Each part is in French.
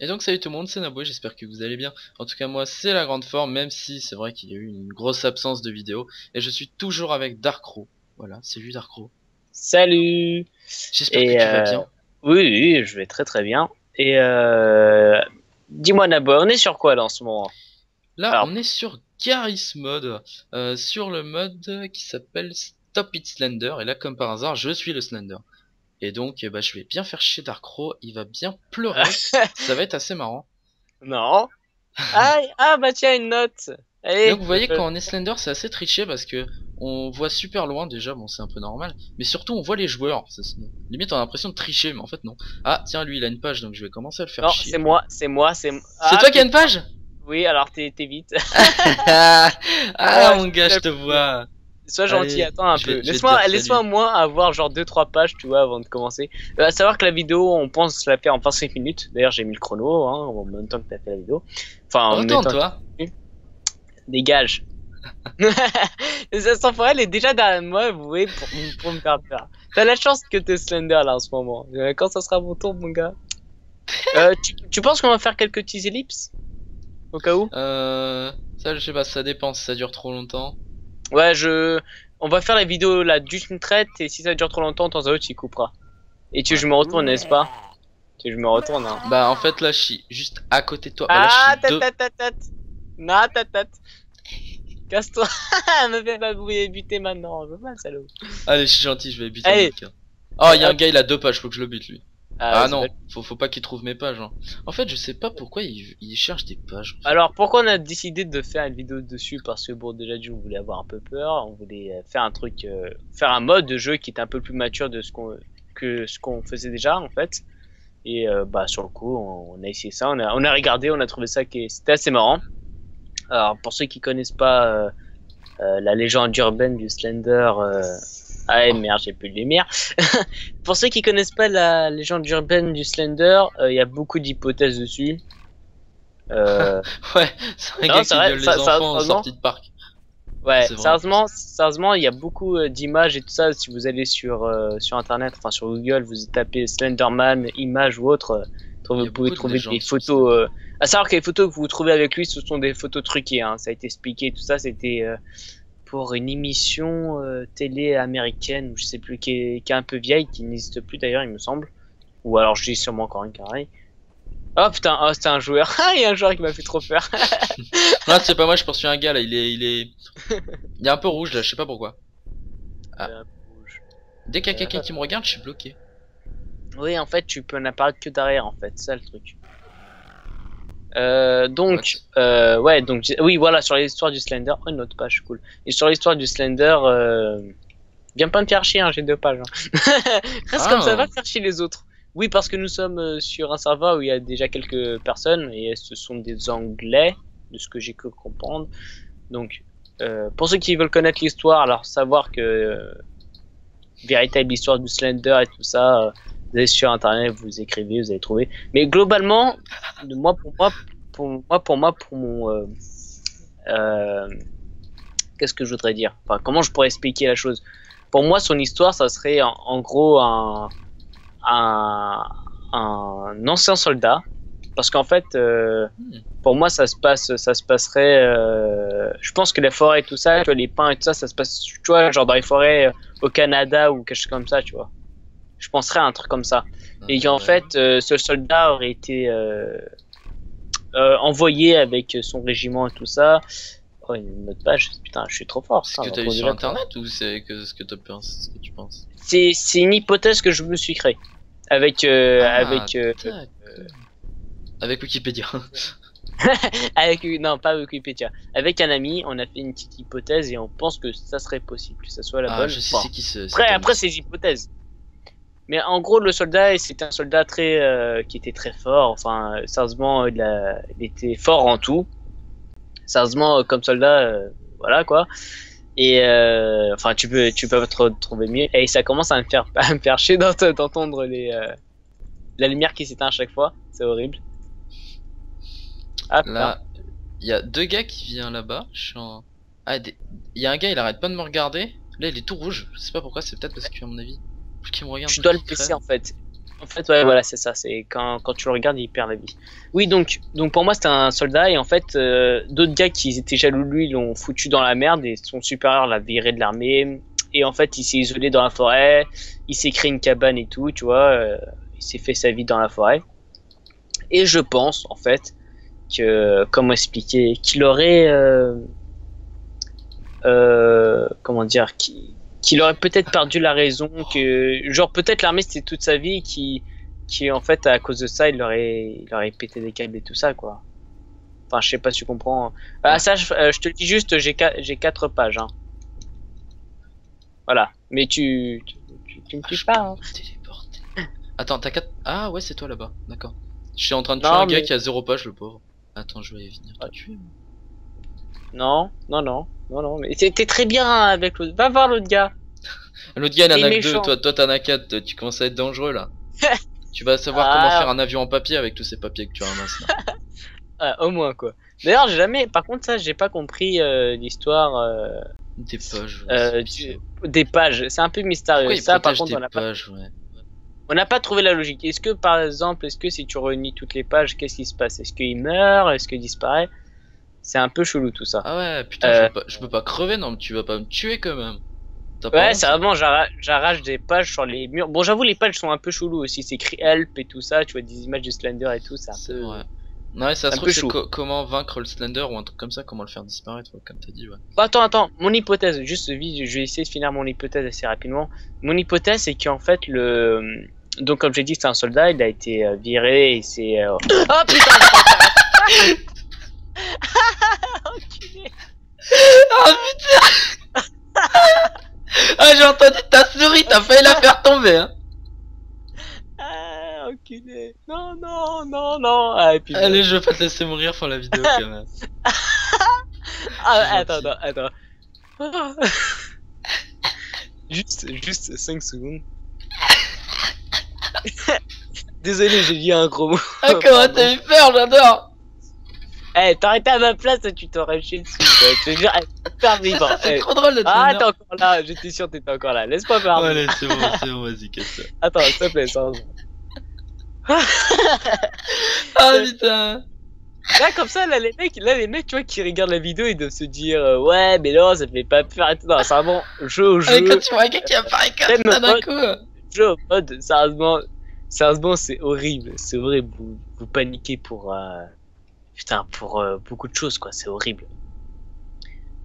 Et donc salut tout le monde, c'est Naboué, j'espère que vous allez bien. En tout cas moi c'est la grande forme, même si c'est vrai qu'il y a eu une grosse absence de vidéos. Et je suis toujours avec Darkro. Voilà, c'est lui Darkro. Salut. J'espère que Et tu vas bien. oui, oui, je vais très très bien. Et dis-moi Nabo, on est sur quoi là en ce moment? Là Alors, on est sur Garry's Mod, sur le mode qui s'appelle Stop It Slender. Et là comme par hasard je suis le Slender. Et donc bah, je vais bien faire chier Darkro, il va bien pleurer. Ça va être assez marrant. non. Bah tiens, une note. Et donc Allez, vous voyez quand on est Slender c'est assez triché parce que on voit super loin déjà, bon c'est un peu normal, mais surtout on voit les joueurs, limite on a l'impression de tricher mais en fait non. Ah tiens lui il a une page donc je vais commencer à le faire non, chier. C'est toi qui as une page? Oui, alors t'es vite. Ah mon gars je te vois. Sois gentil, Allez, attends un je peu. vais te dire Laisse-moi salut. moins avoir genre deux trois pages, tu vois, avant de commencer. À savoir que la vidéo, on pense la faire en 25 minutes. D'ailleurs, j'ai mis le chrono, hein, en même temps que t'as fait la vidéo. Enfin, en même temps que Retourne-toi. dégage. Cette forêt, elle est déjà derrière moi, vous voyez, pour me faire peur. T'as la chance que t'es Slender là en ce moment. Quand ça sera mon tour, mon gars. Tu penses qu'on va faire quelques petits ellipses? Au cas où? Ça je sais pas, ça dépend si ça dure trop longtemps. Ouais, on va faire la vidéo là d'une traite et si ça dure trop longtemps, de temps à autre, tu couperas. Et Ouais. je me retourne, n'est-ce pas? Je me retourne, hein. Bah en fait là je suis juste à côté de toi. Bah là je Ah, suis deux. Na, casse-toi. Me fais pas buter maintenant. Je veux pas, salaud. Allez je suis gentil, je vais buter un Allez, autre gars. Oh il y a un hop. gars il a deux pages, faut que je le bute lui. Ah, Ah c'est pas... non, faut pas qu'il trouve mes pages. Hein. En fait, je sais pas pourquoi il cherche des pages. En fait. Alors, pourquoi on a décidé de faire une vidéo dessus? Parce que bon, déjà, on voulait avoir un peu peur, on voulait faire un truc, faire un mode de jeu qui était un peu plus mature de ce qu'on faisait déjà en fait. Et bah sur le coup, on a essayé ça, on a regardé, on a trouvé ça qui c'était assez marrant. Alors pour ceux qui connaissent pas la légende urbaine du Slender, ah ouais, Oh. merde, j'ai plus de lumière. Pour ceux qui connaissent pas la légende urbaine du Slender, il y a beaucoup d'hypothèses dessus. Euh, Ouais, c'est un non, gars c'est qui vrai, viole les enfants en sérieusement, sortie de parc. ouais, C'est vrai en plus. sérieusement, il y a beaucoup d'images et tout ça. Si vous allez sur internet, enfin sur Google, vous tapez Slenderman, images ou autre, Il y vous a pouvez beaucoup de trouver des légendes sur le photos. Slender. À savoir que les photos que vous trouvez avec lui, ce sont des photos truquées. Hein. Ça a été expliqué, tout ça, c'était pour une émission télé américaine, je sais plus, qui est un peu vieille, qui n'existe plus d'ailleurs, il me semble. Ou alors je dis sûrement encore une carré. Oh putain, oh, c'était un joueur. Ah, il y a un joueur qui m'a fait trop peur. Non, c'est pas moi, je poursuis un gars là, il est un peu rouge là, je sais pas pourquoi. Ah, Rouge. dès qu'il y a quelqu'un qui me regarde, je suis bloqué. Oui, en fait, tu peux n'apparaître que derrière, en fait, c'est ça le truc. What? Ouais, donc, oui, voilà, sur l'histoire du Slender. Oh, une autre page, cool. Et sur l'histoire du Slender, viens pas me faire chier, hein, j'ai deux pages. Hein. Reste comme ça, va Ah, faire chier les autres. Oui, parce que nous sommes sur un serveur où il y a déjà quelques personnes et ce sont des Anglais, de ce que j'ai cru comprendre. Donc, pour ceux qui veulent connaître l'histoire, alors savoir que véritable histoire du Slender et tout ça, vous allez sur internet, vous écrivez, vous allez trouver. Mais globalement, pour mon, euh, qu'est-ce que je voudrais dire? Enfin, comment je pourrais expliquer la chose? Pour moi, son histoire, ça serait en gros un, un ancien soldat, parce qu'en fait, hmm. pour moi, ça se passerait. Je pense que les forêts et tout ça, tu vois, les pins et tout ça, ça se passe, tu vois, genre dans les forêts au Canada ou quelque chose comme ça, tu vois. Je penserais à un truc comme ça. Et qu'en Ouais. fait, ce soldat aurait été envoyé avec son régiment et tout ça. Oh, une autre page, putain, je suis trop fort, C'est ce putain, que j'en t'as vu trouve sur déjà trois. internet ou c'est que ce que ce que tu penses? C'est une hypothèse que je me suis créée avec Ah, d'accord. Avec Wikipédia. avec non pas Wikipédia, avec un ami, on a fait une petite hypothèse et on pense que ça serait possible, que ça soit la Ah, bonne. je sais Bon, c'est qui cet après ami. c'est des hypothèses. Mais en gros, le soldat, c'était un soldat très qui était très fort. Enfin, sérieusement, il était fort en tout. Sérieusement, comme soldat, voilà quoi. Et enfin, tu peux te trouver mieux. Et ça commence à me faire à me faire chier d'entendre la lumière qui s'éteint à chaque fois. C'est horrible. Ah putain. Là, il y a deux gars qui viennent là-bas. Ah, il y a un gars, il arrête pas de me regarder. Là, il est tout rouge. Je sais pas pourquoi, c'est peut-être parce que, à mon avis, plus qu'il me regarde, Tu plus dois le il baisser crève. en fait. En fait, ouais, voilà, c'est ça. C'est quand tu le regardes, il perd la vie. Oui, donc pour moi, c'était un soldat. Et en fait, d'autres gars qui étaient jaloux de lui, ils l'ont foutu dans la merde. Et son supérieur l'a viré de l'armée. Et en fait, il s'est isolé dans la forêt. Il s'est créé une cabane et tout, tu vois. Il s'est fait sa vie dans la forêt. Et je pense, en fait, que, comment expliquer, qu'il aurait, comment dire, qu'il aurait peut-être perdu la raison, que, genre, peut-être l'armée c'était toute sa vie, qui en fait, à cause de ça, il aurait pété des câbles et tout ça, quoi. Enfin, je sais pas si tu comprends. Ah, ça, je te le dis juste, j'ai 4 pages, hein. Voilà. Mais tu me tues pas, hein. Téléporter. Attends, t'as 4. Ah ouais, c'est toi là-bas, d'accord. Je suis en train de tuer Non, un gars mais- qui a 0 page, le pauvre. Attends, je vais venir te tuer. Non, mais t'es très bien avec l'autre. Va voir l'autre gars. L'autre gars il en Il a est que 2, méchant. toi t'en as 4, tu commences à être dangereux là. Tu vas savoir comment faire un avion en papier avec tous ces papiers que tu ramasses là. Au moins quoi. D'ailleurs, j'ai jamais. Par contre, ça, j'ai pas compris l'histoire Des pages. des pages. C'est un peu mystérieux. Pourquoi ils Ça, par protègent contre, des pages, ouais. on n'a pas trouvé la logique. Est-ce que, par exemple, est-ce que si tu réunis toutes les pages, qu'est-ce qui se passe? Est-ce qu'il meurt? Est-ce qu'il disparaît? C'est un peu chelou tout ça. Ah ouais, putain, je peux pas crever, non, mais tu vas pas me tuer quand même. T'as pas Ouais, honte, c'est vraiment, j'arrache des pages sur les murs. Bon, j'avoue, les pages sont un peu chelou aussi. C'est écrit help et tout ça. Tu vois des images de Slender et tout. C'est un C'est peu. vrai. Ouais, ça un se peu trouve, c'est chaud. comment vaincre le Slender ou un truc comme ça, comment le faire disparaître, ouais, comme t'as dit, ouais. Bah, attends, mon hypothèse, juste vite, je vais essayer de finir mon hypothèse assez rapidement. Mon hypothèse, c'est qu'en fait, donc, comme j'ai dit, c'est un soldat, il a été viré et c'est. Oh putain! Enculé. Ah putain. Ah, j'ai entendu ta souris, t'as failli la faire tomber, hein. Ah, enculé. Non. Ah, et puis, Allez, je vais pas te laisser mourir pour la vidéo quand même. Ah, c'est attends. Juste 5 secondes. Désolé, j'ai dit un gros mot. Ah, comment t'as eu peur, j'adore. Eh, t'arrêtais à ma place, tu t'aurais chié dessus. Quoi. Je te jure, super vivant. C'est Eh. trop drôle le Ah, Slender. t'es encore là, j'étais sûr que t'étais encore là. Laisse-moi faire. Ouais, allez, c'est bon, vas-y, casse-toi. Attends, s'il te plaît, ça. Ah putain. Là, comme ça, là, les mecs, tu vois, qui regardent la vidéo, ils doivent se dire, ouais, mais non, ça fait pas peur et tout. Non, c'est vraiment jeu au jeu. Allez, quand tu vois quelqu'un qui apparaît comme ça d'un coup. Jeu au mode, sérieusement, c'est horrible. C'est horrible. Vous paniquez pour, putain, pour beaucoup de choses, quoi. C'est horrible.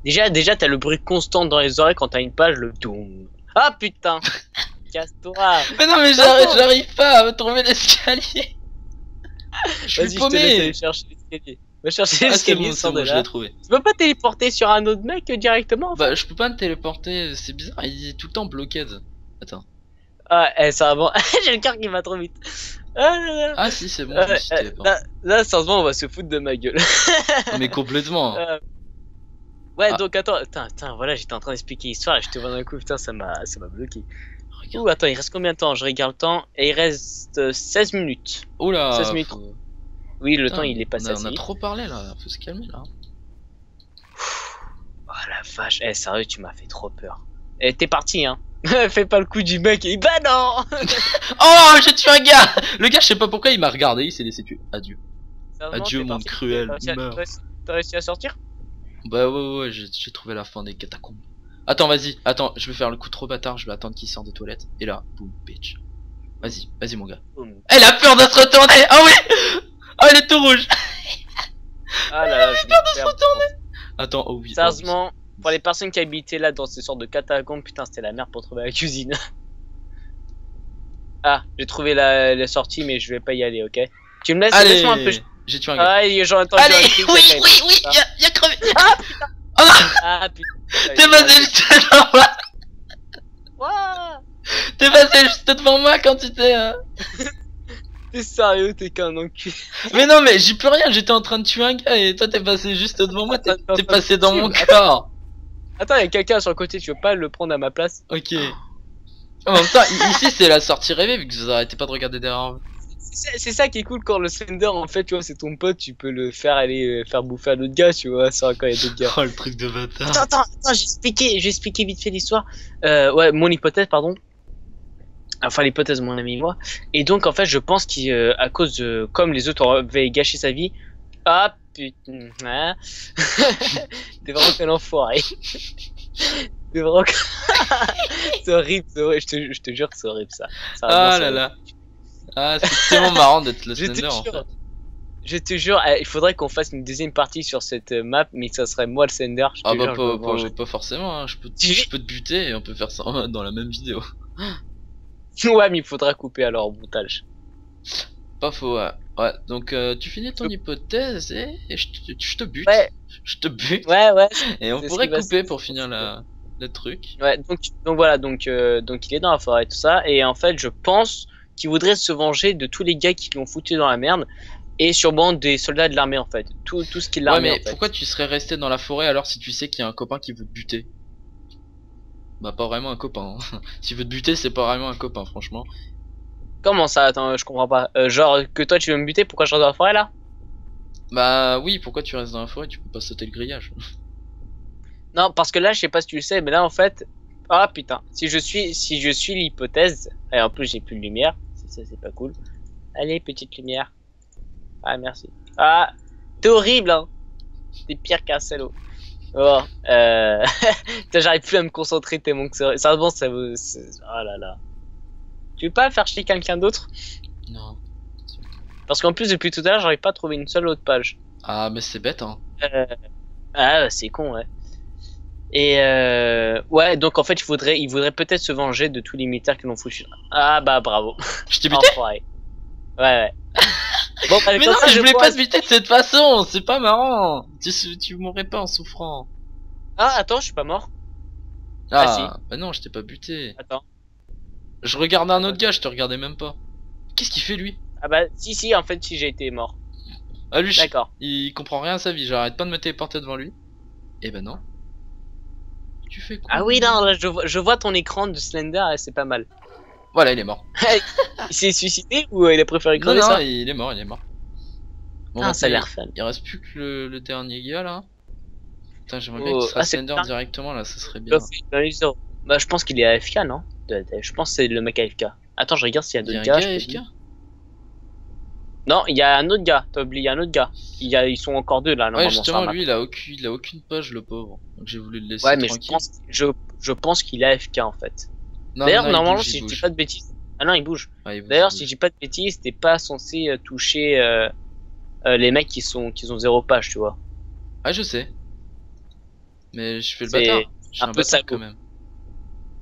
Déjà, t'as le bruit constant dans les oreilles quand t'as une page, le doom. Ah, putain. Casse-toi. Mais non, mais j'arrive pas à me trouver l'escalier. Je Vas-y, suis je te laisse paumé. aller chercher l'escalier. Va chercher Ah, c'est l'escalier, bon, sors de je là. l'ai trouvé. Tu peux pas téléporter sur un autre mec directement? Bah, je peux pas me téléporter, c'est bizarre, il est tout le temps bloqué. Attends. Ah, ça avant. J'ai le cœur qui va trop vite. Ah, là, là. Ah, si, c'est bon, je me suis téléporté. Là, sérieusement, on va se foutre de ma gueule. Mais complètement. Ouais, Ah. donc attends, voilà, j'étais en train d'expliquer l'histoire et je te vois d'un coup, putain, ça m'a bloqué. Regarde. Ouh, attends, il reste combien de temps? Je regarde le temps et il reste 16 minutes. Oula. 16 minutes. Oui, le Putain, temps il est passé on assez a vite. trop parlé là, faut se calmer là. Oh la vache, sérieux, tu m'as fait trop peur. T'es parti, hein. Fais pas le coup du mec et bah non. Oh, j'ai tué un gars. Le gars, je sais pas pourquoi il m'a regardé, il s'est laissé tuer. Adieu. Sérieusement, Adieu t'es mon parti. cruel, T'as meurs. réussi à sortir? Bah ouais, j'ai trouvé la fin des catacombes. Attends, vas-y, attends, je vais faire le coup trop bâtard, je vais attendre qu'il sorte des toilettes. Et là, boum, bitch. Vas-y mon gars. Boum. Elle a peur de se retourner. Ah oui. Oh, elle est tout rouge. Ah là là, je vais me perdre. Attends, oh oui. Sérieusement, pour les personnes qui habitaient là dans ces sortes de catacombes, putain, c'était la merde pour trouver la cuisine. Ah, j'ai trouvé la sortie, mais je vais pas y aller, ok? Tu me laisses, Allez, laisse-moi un peu. j'ai tué un gars. Ah, j'en entends Allez, un cri, oui, ça, oui, ça. il a crevé. Oh non, Ah putain. t'es passé juste devant moi. Ouah. T'es passé juste devant moi quand tu t'es. T'es sérieux, t'es qu'un enculé. Mais non, mais j'y peux rien, j'étais en train de tuer un gars et toi t'es passé juste devant moi, Attends, t'es passé dans mon attends. corps. Attends, y'a quelqu'un sur le côté, tu veux pas le prendre à ma place? Ok. En même temps, ici c'est la sortie rêvée vu que vous arrêtez pas de regarder derrière vous. C'est ça qui est cool quand le Slender, en fait, tu vois, c'est ton pote, tu peux le faire aller faire bouffer à d'autres gars, tu vois, ça quand il y a d'autres gars. Oh le truc de bâtard. Attends, j'ai expliqué vite fait l'histoire. Ouais, mon hypothèse, pardon. Enfin, l'hypothèse de mon ami et moi. Et donc, en fait, je pense qu'à cause de, comme les autres avaient gâché sa vie, ah putain, hein. T'es vraiment un enfoiré. T'es vraiment. C'est horrible, je te jure que c'est horrible ça. Ah là là. Ah, c'est tellement marrant d'être le Je te Slender en fait. jure. Je te jure, il faudrait qu'on fasse une deuxième partie sur cette map, mais ça serait moi le Slender. Je te Ah bah jure, je me venge. pas forcément, hein. Je peux te buter et on peut faire ça dans la même vidéo. Ouais, mais il faudra couper alors au montage. Pas faux, ouais. Ouais, donc tu finis ton hypothèse et je te bute. Ouais. Je te bute. Ouais. Et on c'est ce pourrait qui va couper se- pour finir le truc. Ouais, donc voilà, donc il est dans la forêt et tout ça, et en fait, je pense qu'il voudrait se venger de tous les gars qui l'ont foutu dans la merde, et sûrement des soldats de l'armée en fait, tout ce qui est de Ouais, l'armée mais en fait. pourquoi tu serais resté dans la forêt alors si tu sais qu'il y a un copain qui veut te buter? Bah, pas vraiment un copain. Hein. S'il veut te buter, c'est pas vraiment un copain, franchement. Comment ça? Attends, je comprends pas. Genre que toi tu veux me buter, pourquoi je reste dans la forêt là? Bah, oui, pourquoi tu restes dans la forêt? Tu peux pas sauter le grillage. Non, parce que là, je sais pas si tu le sais, mais là en fait, ah putain, si je suis l'hypothèse, et en plus j'ai plus de lumière, ça c'est pas cool. Allez, petite lumière. Ah merci. Ah, t'es horrible hein. T'es pire qu'un salaud. Oh, putain, j'arrive plus à me concentrer tellement que c'est sérieusement ça vous. Oh là là. Tu veux pas faire chier quelqu'un d'autre? Non. Parce qu'en plus depuis tout à l'heure, j'arrive pas à trouver une seule autre page. Ah, mais c'est bête, hein. Euh, Ah, c'est con, ouais. Et ouais, donc en fait, il voudrait peut-être se venger de tous les militaires qui l'ont foutu. Ah bah bravo. Je t'ai buté? Enfoiré. Ouais. Bon, bah, Mais comme non, ça, je voulais pas pense- te buter de cette façon, c'est pas marrant. Tu mourrais pas en souffrant. Ah, attends, je suis pas mort. Ah, bah non, je t'ai pas buté. Attends. Je regardais un autre gars, je te regardais même pas. Qu'est-ce qu'il fait lui? Ah bah si, en fait, si j'ai été mort. Ah lui, D'accord. il comprend rien à sa vie, j'arrête pas de me téléporter devant lui. Eh ben non. Tu fais quoi? Ah oui, non, là, je vois ton écran de Slender et c'est pas mal. Voilà, il est mort. Il s'est suicidé ou il a préféré Non, crever non, ça? il est mort, il est mort. Bon, Ah, ça a maintenant, l'air fun. il reste plus que le dernier gars là. Putain, j'aimerais bien Oh, qu'il soit ah, c'est Slender ça. directement là, ça serait bien. Bah, je pense qu'il est AFK, non? Je pense que c'est le mec AFK. Attends, je regarde s'il y a Il y a d'autres un gars. gars je te dis. AFK? Non, il y a un autre gars. T'as oublié un autre gars. Ils sont encore deux là, Ouais, normalement. sur la justement, map. lui, il a aucune page, le pauvre. Donc j'ai voulu le laisser Ouais, mais tranquille. je pense qu'il est AFK en fait. Non, D'ailleurs, non, il normalement, bouge, si il je dis bouge. pas de bêtises. Ah non, il bouge. Ouais, il bouge, D'ailleurs, il si bouge. je dis pas de bêtises, t'es pas censé toucher les mecs qui ont zéro page, tu vois. Ah, je sais. Mais je fais le C'est bâtard. Je suis un un peu bâtard sacco. quand même.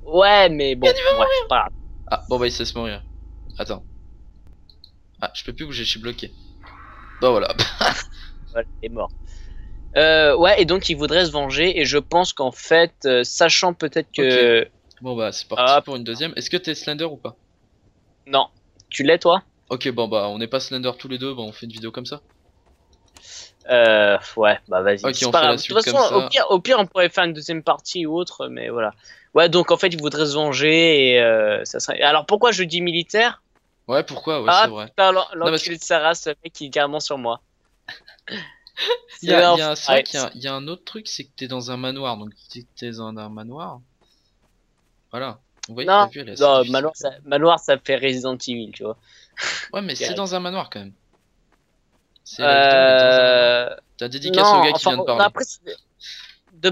Ouais, mais bon, bref, pas grave. Ah, bon bah il se laisse mourir. Attends. Ah, je peux plus bouger, je suis bloqué. Bah voilà. Voilà, il est mort. Ouais, et donc il voudrait se venger, et je pense qu'en fait, sachant peut-être que. Bon bah c'est parti Hop. pour une deuxième. Est-ce que t'es Slender ou pas? Non, tu l'es toi? Ok, bon bah on n'est pas Slender tous les deux, bah on fait une vidéo comme ça. Ouais, bah vas-y. Ok, C'est on pas fait grave. la De suite toute façon, comme ça. au pire, on pourrait faire une deuxième partie ou autre, mais voilà. Ouais, donc en fait, il voudrait se venger, et ça serait. Alors pourquoi je dis militaire? Ouais, pourquoi? Ouais, Ah c'est vrai. putain, mais l'enculé de sa race, le mec qui est carrément sur moi. Il y a, C'est il y a- c'est ouais. vrai qu'il y a un autre truc, c'est que t'es dans un manoir. Donc si t'es dans un manoir. Voilà. Vous voyez, Non, la vue elle est assez non, difficile. Manoir, ça fait Resident Evil, tu vois. Ouais, mais c'est Direct. dans un manoir quand même. C'est la vidéo, mais dans un manoir. T'as dédicace au gars qui vient de parler. Après, de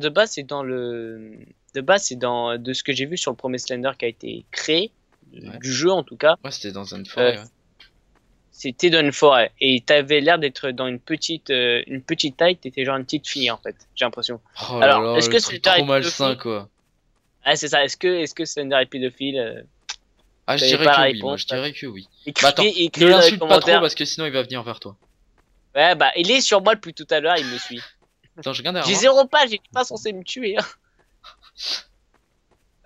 base, c'est dans le, de base, c'est dans, de ce que j'ai vu sur le premier Slender qui a été créé, Ouais. du jeu en tout cas, Ouais, c'était dans une forêt. Ouais. c'était dans une forêt. Et t'avais l'air d'être dans une petite taille, t'étais genre une petite fille en fait, j'ai l'impression. Oh Alors, là là, est-ce le que truc Slender trop est malsain pédophile? quoi. Ah, c'est ça, est-ce que Slender est pédophile? Ah, je T'avais dirais pas que la oui, moi réponse, je dirais que oui. Bah Écrivez, attends, ne écrivez dans les l'insulte pas trop commentaires. parce que sinon il va venir vers toi. Ouais, bah, il est sur moi depuis tout à l'heure, il me suit. Attends, je regarde J'ai derrière moi. zéro page, il est pas censé me tuer.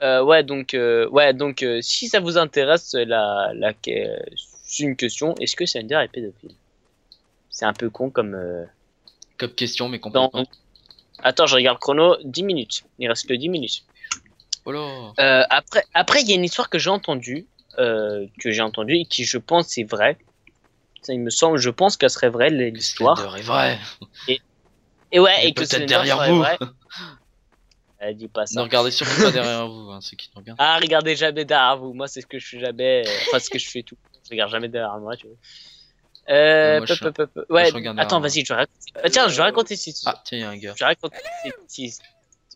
Hein. Ouais, donc si ça vous intéresse, c'est une question, est-ce que Slender est pédophile? C'est un peu con comme... Comme question, mais dans- complètement. Attends, je regarde le chrono, 10 minutes. Il reste que 10 minutes. Oh là. Après, il y a une histoire que j'ai entendue, et qui, je pense, est vraie. Ça, il me semble, je pense qu'elle serait vraie, l'histoire. Slender est vrai. Et ouais, Il est et que peut-être Slender derrière serait vous. vrai. Dis pas Ne ça. regardez surtout pas derrière vous, hein, ceux qui nous regardent. Ah, regardez jamais derrière vous. Moi, c'est ce que je fais jamais. Enfin, ce que je fais tout. Je regarde jamais derrière moi, tu vois. Moi, je Ouais, je regarde attends, derrière vas-y, je vais raconter. Tiens, je vais raconter cette histoire. Ah, tiens, il y a un gars. Je vais raconter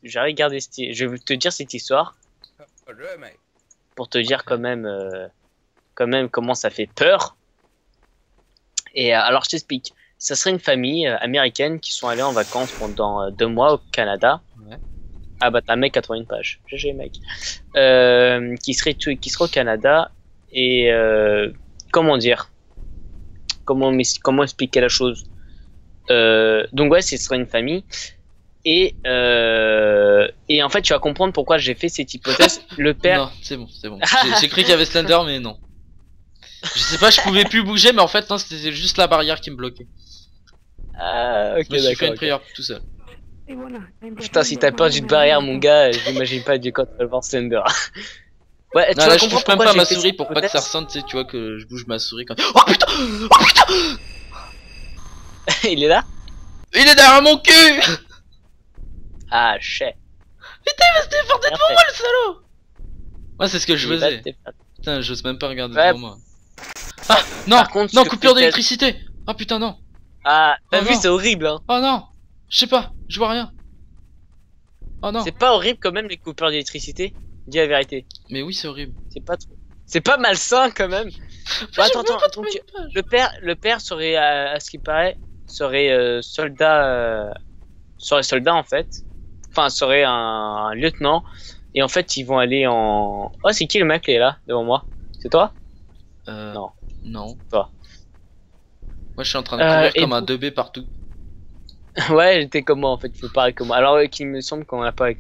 je vais regarder je vais te dire cette histoire pour te dire quand même comment ça fait peur. Et alors, je t'explique. Ça serait une famille américaine qui sont allés en vacances pendant 2 mois au Canada. Ouais. Ah bah t'as un mec 81 pages. GG mec. Qui serait au Canada et comment dire, comment expliquer la chose. Donc ouais, ce serait une famille et en fait tu vas comprendre pourquoi j'ai fait cette hypothèse. Le père. Non, c'est bon, c'est bon. J'ai cru qu'il y avait Slender, mais non. Je sais pas, je pouvais plus bouger, mais en fait, non, c'était juste la barrière qui me bloquait. Ah ok Je me suis fait d'accord. une prière tout seul. Putain, si t'as peur d'une barrière, mon gars, j'imagine pas du quand tu vas voir Slender. Ouais, tu Non, vas là, je comprendre touche même pourquoi pas j'ai ma fait souris cette pour pas que ça hypothèse. ressente, tu sais, tu vois, que je bouge ma souris quand. Oh putain! Oh putain! Il est là? Il est derrière mon cul! Ah, chais. Putain, il va se déporter devant moi, le salaud! Moi, c'est ce que je Il va faisais. te faire- Putain, j'ose même pas regarder Ouais. devant moi. Ah! Non! Par contre, Non, ce que coupure peut-être- d'électricité! Ah putain, non! Ah, t'as Oh vu, non. c'est horrible, hein. Oh non! Je sais pas, je vois rien. Oh non! C'est pas horrible quand même les coupures d'électricité? Dis la vérité. Mais oui, c'est horrible. C'est pas trop. C'est pas malsain quand même. Bah, attends, attends. Donc, le père serait, à ce qui paraît, serait soldat en fait. Enfin, serait un lieutenant. Et en fait, ils vont aller en. Oh, c'est qui le mec qui est là devant moi? C'est toi? Non. Non. Toi. Moi, je suis en train de courir et comme un vous- 2B partout. Ouais, j'étais comme moi en fait, il faut pareil comme moi. Alors qu'il me semble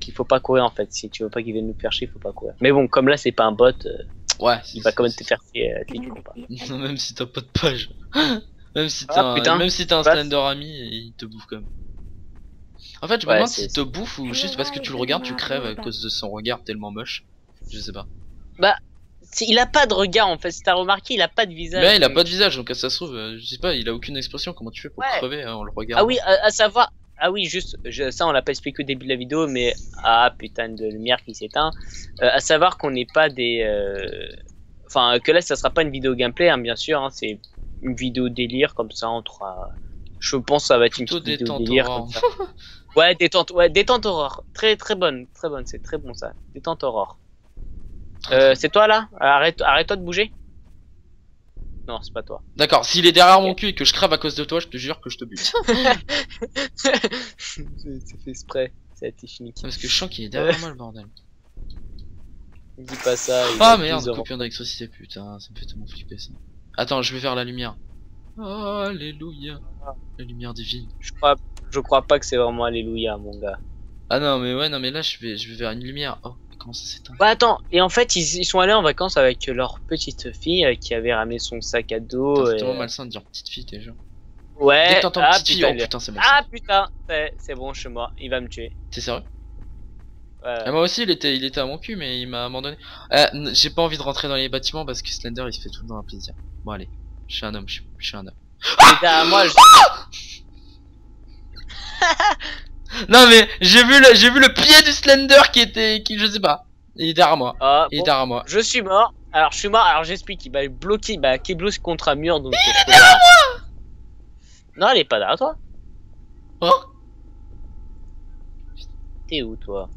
qu'il faut pas courir en fait. Si tu veux pas qu'il vienne nous faire chier, il faut pas courir. Mais bon, comme là c'est pas un bot, Ouais. il va quand même te faire chier, t'es con, pas. Non, même si t'as pas de page. Même si Ah, t'as un, putain. même si t'as un Bah, Slender ami, il te bouffe quand même. En fait, je me Ouais, demande c'est- s'il te bouffe ou juste parce que tu le regardes, tu crèves à cause de son regard tellement moche. Je sais pas. Il a pas de regard en fait, si t'as remarqué, il a pas de visage. Mais il a donc- pas de visage, donc ça se trouve, je sais pas, il a aucune expression. Comment tu fais pour Ouais. crever hein, en le regardant? Ah oui, à savoir. Ah oui, juste, ça on l'a pas expliqué au début de la vidéo, mais ah putain de lumière qui s'éteint. À savoir qu'on n'est pas des. Enfin, que là ça sera pas une vidéo gameplay, hein, bien sûr, hein, c'est une vidéo délire comme ça entre. Je pense que ça va être une Plutôt petite vidéo détente délire horreur. comme ça. Ouais, détente horreur. Très bonne, c'est très bon ça. Détente horreur. C'est toi là? Arrête-toi de bouger. Non, c'est pas toi. D'accord, s'il est derrière mon cul et que je crève à cause de toi, je te jure que je te bute. C'est fait exprès, ça a été fini. Parce que je sens qu'il est derrière moi le bordel. Dis pas ça. il Ah va merde, plus en- coupure d'électricité, putain, ça me fait tellement flipper ça. Attends, je vais vers la lumière. Alléluia. La lumière divine. Je crois pas que c'est vraiment Alléluia, mon gars. Ah non, mais ouais, non, mais là je vais vers une lumière. Oh, comment ça s'éteint? Bah attends, et en fait ils sont allés en vacances avec leur petite fille qui avait ramené son sac à dos. Putain, c'est et- tellement malsain de dire petite fille déjà. Ouais. Dès que t'entends Ah petite fille, putain, oh putain, c'est malsain. ah putain, c'est bon, je suis mort, il va me tuer. T'es sérieux? Ouais. Ah, moi aussi il était à mon cul, mais il m'a abandonné. J'ai pas envie de rentrer dans les bâtiments parce que Slender il se fait tout le temps un plaisir. Bon, allez, je suis un homme, je suis un homme. Et derrière moi, Non, mais j'ai vu le pied du Slender qui je sais pas. Il est derrière moi. Ah, Il est bon, derrière moi. je suis mort. Alors je suis mort, alors j'explique, il m'a bloqué, qui est bloqué contre un mur donc. Il est derrière moi. Non, elle est pas derrière toi. Oh. T'es où toi?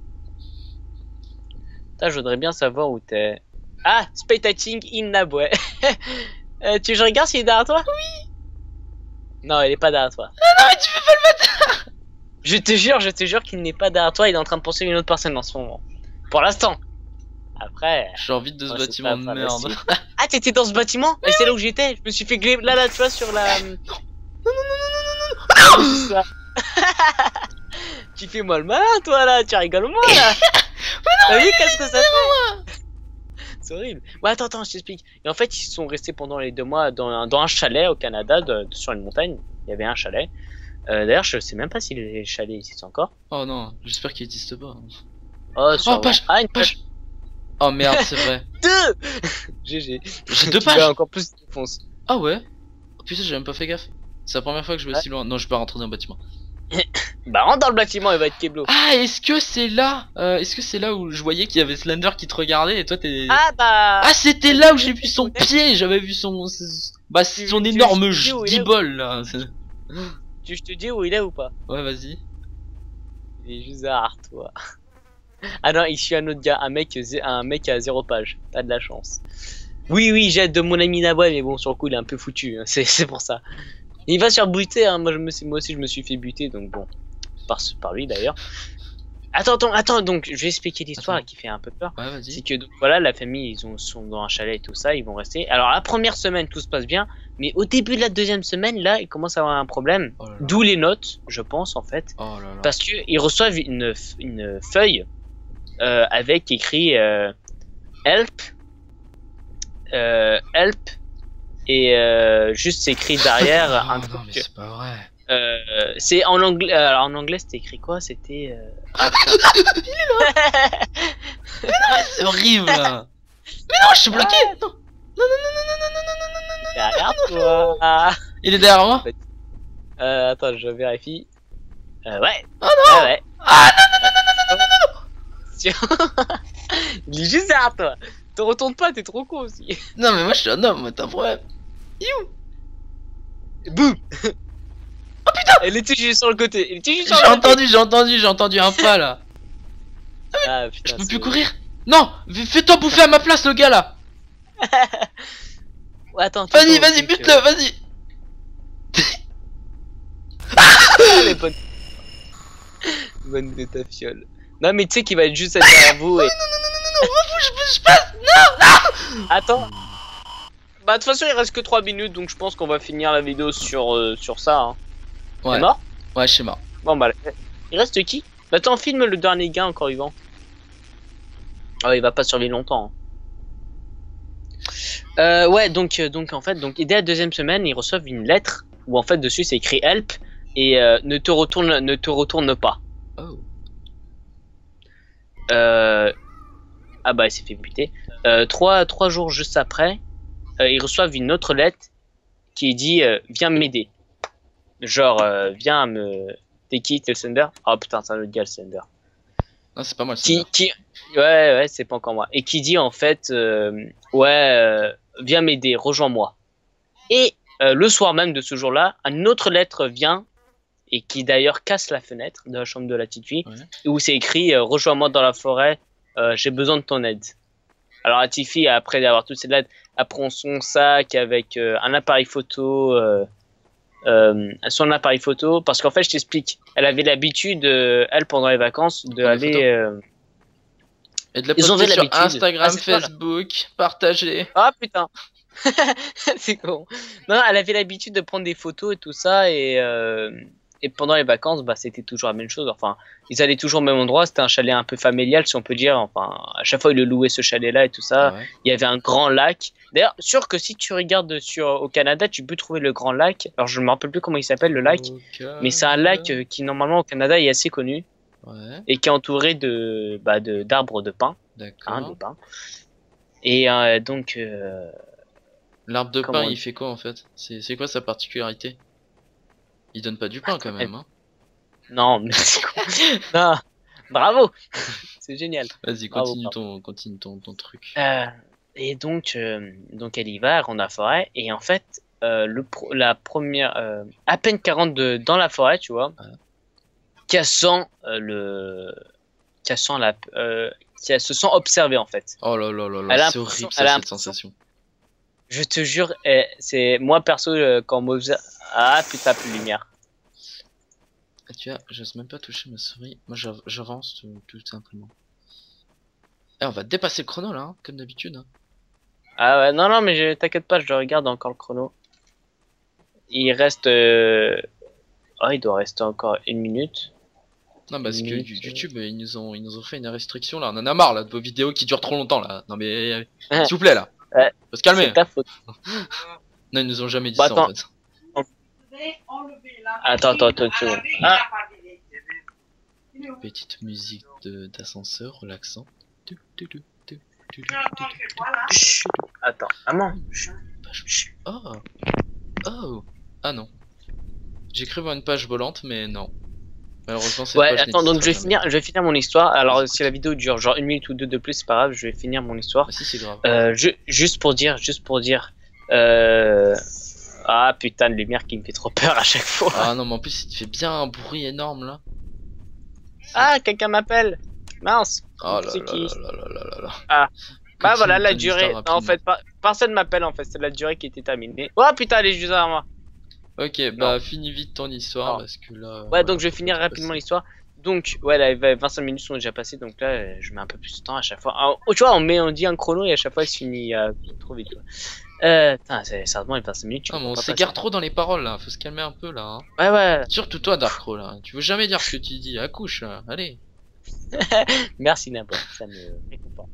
Putain, je voudrais bien savoir où t'es. Ah, spectating in Nabwe. Je regarde s'il est derrière toi? Oui. Non, il est pas derrière toi. Non, mais tu fais pas le Je te jure qu'il n'est pas derrière toi, il est en train de penser à une autre personne en ce moment. Pour l'instant. Après. J'ai envie de ce Ouais, c'est bâtiment de pas merde. facile. Ah, t'étais dans ce bâtiment? Et c'est là où j'étais. Je me suis fait glisser là, tu vois, sur la. Non. Tu fais moi le malin, toi là, tu rigoles moi là. T'as vu qu'est-ce que ça fait? C'est horrible. Ouais, attends, je t'explique. Et en fait, ils sont restés pendant les 2 mois dans un chalet au Canada, sur une montagne. Il y avait un chalet. D'ailleurs, je sais même pas si les chalets existent encore. Oh non, j'espère qu'il existe pas. Oh, sûrement. page, Ah, une page. Oh merde, c'est vrai. 2. GG. J'ai 2 Tu vas pages. encore plus de défonce. Ah ouais. Oh putain, j'ai même pas fait gaffe. C'est la première fois que je vais Ouais. si loin. Non, je vais pas rentrer dans le bâtiment. Bah rentre dans le bâtiment, il va être Keblo. Ah, est-ce que c'est là où je voyais qu'il y avait Slender qui te regardait et toi t'es... Ah bah... Ah, c'était là où j'ai vu son pied, j'avais vu bah, son énorme d-ball là. Je te dis où il est ou pas? Ouais, vas-y. Il est juste derrière toi. Ah non, il suit un autre gars, un mec à 0 page. T'as de la chance. Oui, j'aide de mon ami Naboy, mais bon, sur le coup, il est un peu foutu. Hein. C'est pour ça. Il va se faire buter, hein. Moi aussi, je me suis fait buter, donc bon. Par lui d'ailleurs. Attends, donc je vais expliquer l'histoire qui fait un peu peur. Ouais, vas-y. C'est que donc, voilà, la famille, sont dans un chalet et tout ça, ils vont rester. Alors la première semaine, tout se passe bien, mais au début de la deuxième semaine, là, ils commencent à avoir un problème. Oh là là. D'où les notes, je pense en fait, Oh là là. parce que ils reçoivent une feuille avec écrit help, help, et juste c'est écrit derrière un non, truc. mais c'est pas vrai. C'est en anglais. Alors en anglais, c'était écrit quoi? C'était. C'est horrible là. Mais non, je suis bloqué. Non. Derrière toi. Il est derrière moi. Attends, je vérifie. Ouais. Oh non. Ouais. Ah Il est juste derrière toi. Te retourne pas, t'es trop con aussi. non, mais moi je suis un homme, t'as un problème. Boum. Oh putain. Elle était juste sur le côté. J'ai entendu un pas là. Ah putain. Je peux plus courir. Non, fais-toi bouffer à ma place le gars là. Ouais, attends. Vas-y, bute-le, vas-y. Allez, bonne de ta fiole. Non mais tu sais qu'il va être juste derrière vous et... Non, je passe. Non. Attends. Bah de toute façon il reste que 3 minutes donc je pense qu'on va finir la vidéo sur ça. Hein. Ouais. T'es mort? Ouais, je suis mort. Bon bah il reste qui? Bah attends, filme le dernier gars encore vivant. Ah il va pas survivre longtemps. Hein. Ouais donc en fait dès la deuxième semaine ils reçoivent une lettre où en fait dessus c'est écrit help et ne te retourne pas. Oh. Ah bah il s'est fait buter. 3 jours juste après, ils reçoivent une autre lettre qui dit viens m'aider. Genre viens me... T'es qui? T'es le Slender? Oh putain c'est un autre gars le Slender. Non, c'est pas moi le Slender. Ouais c'est pas encore moi. Et qui dit en fait viens m'aider, rejoins-moi. Et le soir même de ce jour-là, une autre lettre vient et qui d'ailleurs casse la fenêtre de la chambre de la petite fille, où c'est écrit rejoins-moi dans la forêt, j'ai besoin de ton aide. Alors la petite fille, après avoir toutes ces lettres, elle prend son sac avec un appareil photo, son appareil photo, parce qu'en fait je t'explique, elle avait l'habitude, elle pendant les vacances, d'aller... et de la poster sur Instagram, Facebook, partager. Ah putain. C'est con. Non, elle avait l'habitude de prendre des photos et tout ça et pendant les vacances, bah c'était toujours la même chose. Enfin, ils allaient toujours au même endroit. C'était un chalet un peu familial, si on peut dire. Enfin, à chaque fois, ils le louaient ce chalet-là et tout ça. Ouais. Il y avait un grand lac. D'ailleurs, sûr que si tu regardes au Canada, tu peux trouver le grand lac. Alors, je me rappelle plus comment il s'appelle le lac, mais c'est un lac qui normalement au Canada est assez connu et qui est entouré d'arbres de pin. D'accord. Hein, de pin. Et donc. L'arbre de pain, il fait quoi en fait? C'est quoi sa particularité? Il donne pas du pain quand même, hein? Non, mais c'est quoi? Non, bravo! C'est génial. Vas-y, continue ton truc. Et donc elle y va, elle rentre dans la forêt, et en fait, la première, à peine qu'elle rentre dans la forêt, tu vois, qu'elle se sent observée en fait. Oh là là là là, c'est horrible ça, cette sensation. Je te jure, c'est moi perso quand on m'observe. Ah putain, plus de lumière. Ah, tu vois, j'ose même pas toucher ma souris. Moi j'avance tout simplement. Eh, on va dépasser le chrono là, hein, comme d'habitude. Hein. Ah ouais, non, mais t'inquiète pas, je regarde encore le chrono. Il reste. Oh, il doit rester encore 1 minute. Non, parce que YouTube, ils nous ont fait une restriction là. On en a marre là de vos vidéos qui durent trop longtemps là. Non, mais s'il vous plaît là. Ouais. Faut se calmer. C'est ta faute. Non, ils nous ont jamais dit ça en fait. Attends. Ah. Petite musique d'ascenseur relaxant. Attends, maman. Oh. Ah non. J'ai cru voir une page volante, mais non. Malheureusement, cette Ouais, fois, je attends, donc n'existerai jamais. je vais finir mon histoire. Alors, Vas-y, si la continue. vidéo dure genre 1 minute ou deux de plus, c'est pas grave, je vais finir mon histoire. Ah si, c'est grave. Juste pour dire, euh... ah putain de lumière qui me fait trop peur à chaque fois. Ah non, mais en plus, il te fait bien un bruit énorme là. Ah, quelqu'un m'appelle. Mince. Oh là C'est là qui? là là là là là là. Ah, bah voilà, Continue la ton histoire durée. Non, en rapidement. fait, personne m'appelle en fait, c'est la durée qui était terminée. Oh putain, elle est juste derrière moi. Ok, Non. bah finis vite ton histoire Alors, parce que là. ouais, Voilà, donc je vais faut finir tout rapidement passer. l'histoire. Donc, ouais, là, 25 minutes sont déjà passées, donc là, je mets un peu plus de temps à chaque fois. Alors, tu vois, on dit un chrono et à chaque fois, il se finit trop vite. Quoi. Putain, sérieusement, les 25 minutes, tu Ah, peux mais on pas s'égare passer. trop dans les paroles là, faut se calmer un peu là. Hein. Ouais, ouais, Surtout toi, Darkro là. Tu veux jamais dire ce que tu dis. Accouche, allez. merci Nabo, ça me réconforte.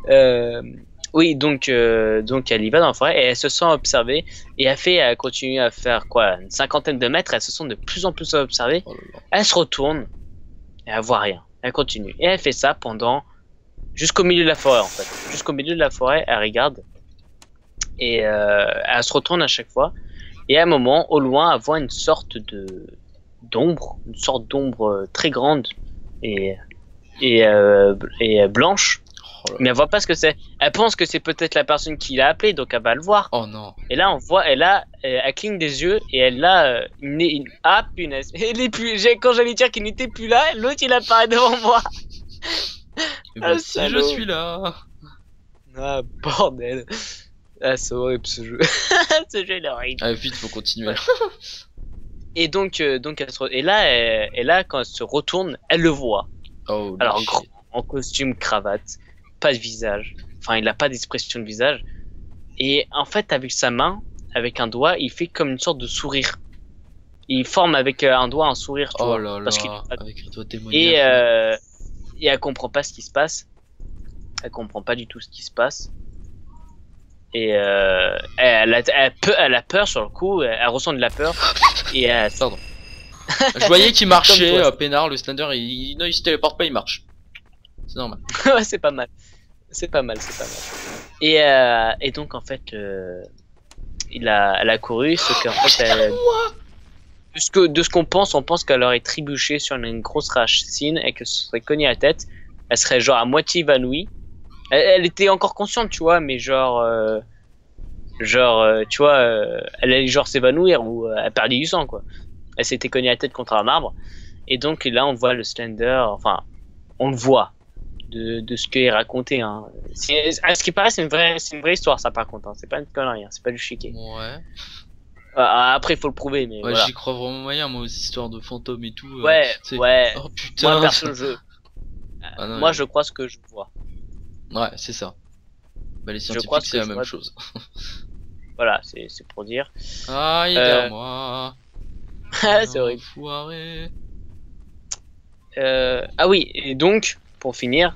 Euh, oui, donc elle y va dans la forêt et elle se sent observée et elle continue à faire quoi, une cinquantaine de mètres, elle se sent de plus en plus observée. Oh là là. Elle se retourne et elle voit rien. Elle continue et elle fait ça pendant jusqu'au milieu de la forêt en fait. Jusqu'au milieu de la forêt, elle regarde et elle se retourne à chaque fois et à un moment, au loin, elle voit une sorte d'ombre très grande et et blanche. Oh là Mais là. elle voit pas ce que c'est. Elle pense que c'est peut-être la personne qui l'a appelé, donc elle va le voir. Oh non. Et là, on voit, elle cligne des yeux et elle a ah punaise. Elle est plus. Quand j'allais dire qu'il n'était plus là, l'autre il apparaît devant moi. Mais Ah, voici, je salaud. suis là. Ah bordel. Ah c'est horrible ce jeu. Ce jeu il est horrible. Ah, vite, faut continuer. Ouais. Et donc et là quand elle se retourne, elle le voit. Oh, Alors shit. grand, en costume, cravate, pas de visage. Enfin, il a pas d'expression de visage. Et en fait, avec sa main, avec un doigt, il fait comme une sorte de sourire. Il forme avec un doigt un sourire, tu Oh vois. là Parce qu'il là. Avec un doigt et, démoniaque. et elle comprend pas ce qui se passe. Elle comprend pas du tout ce qui se passe. Et elle a peur sur le coup. Elle ressent de la peur. Et elle... Pardon. Je voyais qu'il marchait, Comme toi. peinard, le Slender, non, il se téléporte pas, il marche. C'est normal. Ouais, c'est pas mal. C'est pas mal, c'est pas mal. Et donc en fait, elle a couru, ce qu'en fait, de ce qu'on pense, on pense qu'elle aurait trébuché sur une grosse racine et qu'elle se serait cognée la tête. Elle serait genre à moitié évanouie. Elle était encore consciente, tu vois, mais tu vois, elle allait genre s'évanouir ou elle perdait du sang, quoi. Elle s'était cognée la tête contre un arbre. Et donc là, on voit le Slender, enfin, on le voit de ce qu'il est raconté. Hein. À ce qui paraît, c'est une vraie histoire, ça, par contre. Hein. C'est pas une connerie, hein. C'est pas du chiquet. Ouais. Après, il faut le prouver, mais Ouais, voilà. j'y crois vraiment moyen, moi, aux histoires de fantômes et tout. Ouais, c'est- ouais. Oh putain. Moi, perso, Ah, non, moi, mais- je crois ce que je vois. Ouais, c'est ça. Bah, les Je crois scientifiques, ce c'est que la je même vois. chose. Voilà, c'est pour dire. Ah, il est derrière moi. C'est horrible. Enfoiré. Ah oui, et donc, pour finir,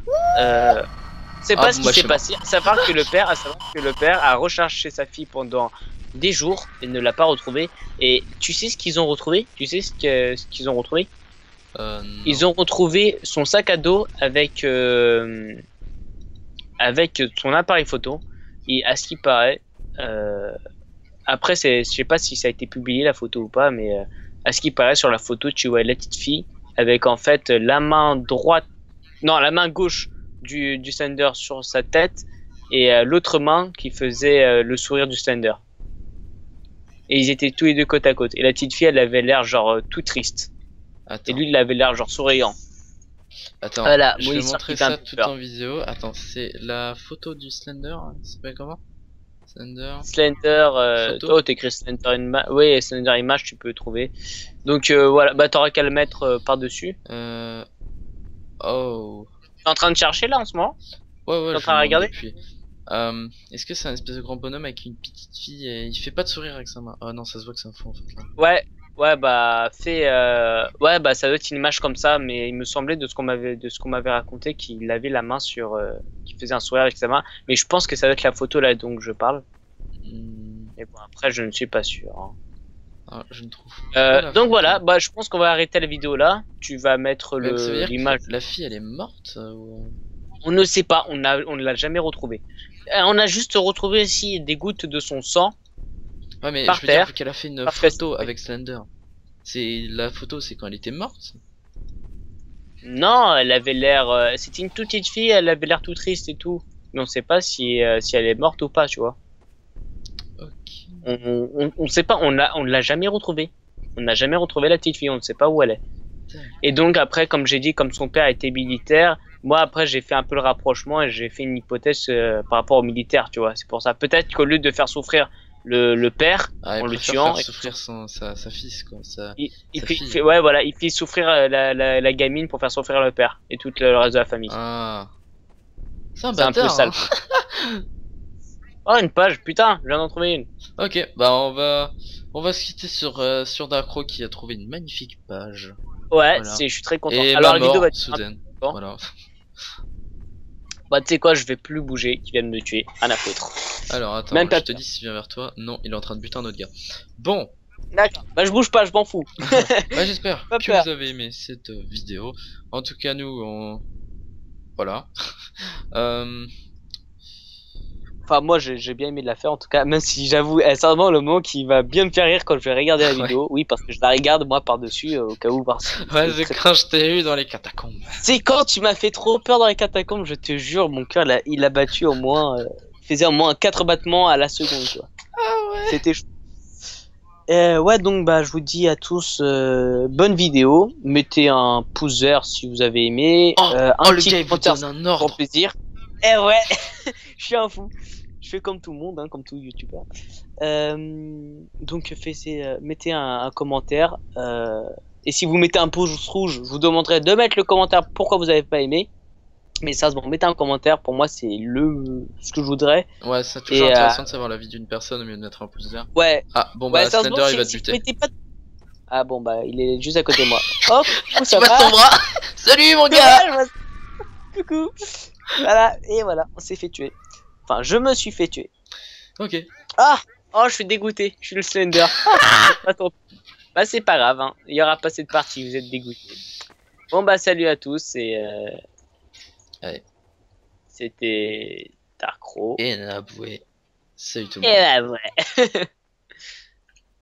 c'est Ah, pas bon, ce qui bah, s'est je sais passé. À savoir que le père a recherché sa fille pendant des jours et ne l'a pas retrouvée. Et tu sais ce qu'ils ont retrouvé? Tu sais ce qu'ils ont retrouvé? Non. Ils ont retrouvé son sac à dos avec son appareil photo. Et à ce qui paraît, après, je sais pas si ça a été publié la photo ou pas, mais à ce qui paraît sur la photo, tu vois la petite fille avec en fait la main droite, non, la main gauche du Slender sur sa tête et l'autre main qui faisait le sourire du Slender. Et ils étaient tous les deux côte à côte. Et la petite fille, elle avait l'air genre tout triste. Attends. Et lui, il avait l'air genre souriant. Attends, Voilà, je moi, vais il sort montrer qui fait un ça peu tout peur. en vidéo. Attends, c'est la photo du Slender. Il s'appelle comment? Slender. Slender, Photo. oh, t'écris Slender Image, oui, Slender Image, tu peux le trouver. Donc voilà, bah t'auras qu'à le mettre par-dessus. Oh. T'es en train de chercher là en ce moment? Ouais, ouais, T'es en je train de demande regarder? depuis. Est-ce que c'est un espèce de grand bonhomme avec une petite fille et il fait pas de sourire avec sa main? Ah non, ça se voit que c'est un faux en fait là. Ouais, bah ouais, bah ça doit être une image comme ça, mais il me semblait de ce qu'on m'avait raconté qu'il avait la main sur, qu'il faisait un sourire avec sa main, mais je pense que ça doit être la photo là dont je parle. Et bon après je ne suis pas sûr. Hein. Ah, je ne trouve pas la Donc photo. voilà, bah je pense qu'on va arrêter la vidéo là. Tu vas mettre Mais ça veut dire que l'image. la fille elle est morte ou... On ne sait pas, on ne l'a jamais retrouvé. On a juste retrouvé aussi des gouttes de son sang. Ouais, mais Par je veux dire, terre. vu qu'elle a fait une Par terre. photo avec Slender. C'est la photo, c'est quand elle était morte? Non, elle avait l'air. C'était une toute petite fille, elle avait l'air tout triste et tout. Mais on sait pas si elle est morte ou pas, tu vois. Ok. On sait pas, on l'a jamais retrouvée. On n'a jamais retrouvé la petite fille, on ne sait pas où elle est. Et donc après, comme j'ai dit, comme son père était militaire, moi après j'ai fait un peu le rapprochement et j'ai fait une hypothèse par rapport aux militaires, tu vois. C'est pour ça. Peut-être qu'au lieu de faire souffrir le père Ah, elle en le préfère tuant, faire souffrir sa fille, quoi. il Sa fait, fille. ouais voilà, il fait souffrir la gamine pour faire souffrir le père et tout le reste de la famille. Ah. C'est un C'est un peu bâtard, ça hein. le truc. Oh une page, putain, je viens d'en trouver une. Ok, bah on va se quitter sur Darkro qui a trouvé une magnifique page. Ouais, Voilà. je suis très content. Et Alors ma la vidéo va mort être un peu soudaine. temps. Voilà. Bah tu sais quoi, je vais plus bouger, qui viennent me tuer, à la foutre. Alors Même attends, pas je te peur. dis s'il vient vers toi. Non, il est en train de buter un autre gars. Bon, D'accord. Bah je bouge pas, je m'en fous. bah j'espère Pas que peur. vous avez aimé cette vidéo. En tout cas, nous, on... Voilà. Euh, Enfin, moi, j'ai bien aimé de la faire, en tout cas, même si j'avoue, sincèrement, le moment qui va bien me faire rire quand je vais regarder la ouais, vidéo, oui, parce que je la regarde, moi, par-dessus, au cas où, parce que ouais c'est c'est très... quand je t'ai eu dans les catacombes. C'est quand tu m'as fait trop peur dans les catacombes, je te jure, mon cœur, il a battu au moins, il faisait au moins 4 battements à la seconde, quoi. Ah ouais. C'était chaud. Ouais, donc, bah, je vous dis à tous, bonne vidéo. Mettez un pouce vert si vous avez aimé, Oh, un oh le petit gars il vous commentaire, donne un pour ordre. plaisir. Eh ouais, je suis un fou. Je fais comme tout le monde, hein, comme tout youtubeur. Donc mettez un commentaire. Et si vous mettez un pouce rouge, je vous demanderai de mettre le commentaire pourquoi vous n'avez pas aimé. Mais ça, bon, mettez un commentaire. Pour moi, c'est ce que je voudrais. Ouais, c'est toujours Et intéressant de savoir la vie d'une personne au mieux de mettre un pouce vert. ouais, Ah, bon ouais, bah ça se voit. Slender il va te Si vous buter. mettez pas. Ah bon, bah il est juste à côté de moi. Hop, coucou, Tu ça passes va. ton bras. Salut mon gars. Dommage, coucou. Voilà, et voilà, on s'est fait tuer. Enfin, je me suis fait tuer. Ok. Ah, oh, je suis dégoûté. Je suis le Slender. Attends. Bah c'est pas grave, hein. Il y aura pas cette partie, vous êtes dégoûtés. Bon bah salut à tous et Allez. c'était Darkro. Et Naboué. Salut tout le Et monde. bah ouais.